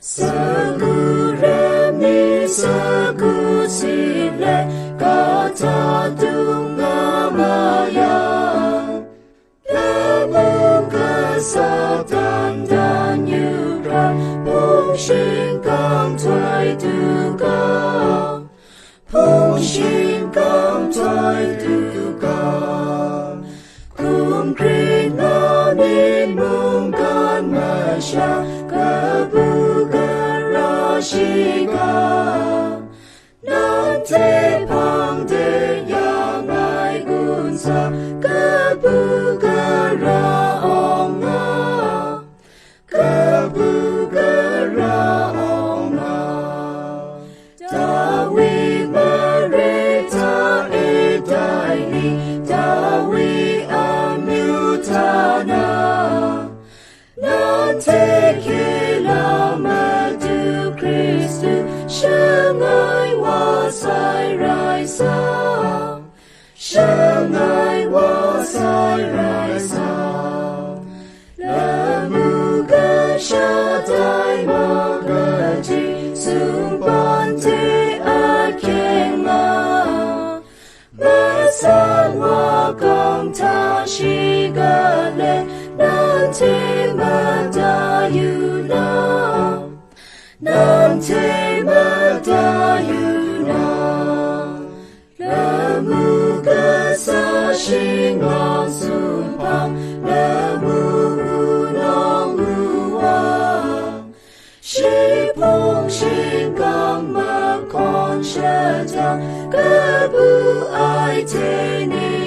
Seguremni segusile kata dunga maya Lamu kesatan dan yuran Pungshin kang tuai tukang Pungshin kang tuai tukang Kum krin ngamin mungkan masya Shika Nante pangde yang ai gunsa Kebugara onga Kebugara onga Dawi merita edaini Dawi amyutana Nante kilama Shanghai was I rise up. Shanghai was I rise up. LAMU Shaddai Magaji Sumbante Akenga. Masan wakang tashigale Nante madayuna. Nante madayuna LAMU KASA shingang sumpang LAMU unong luang Shipong shingang MAHKAWN 社长各不爱见你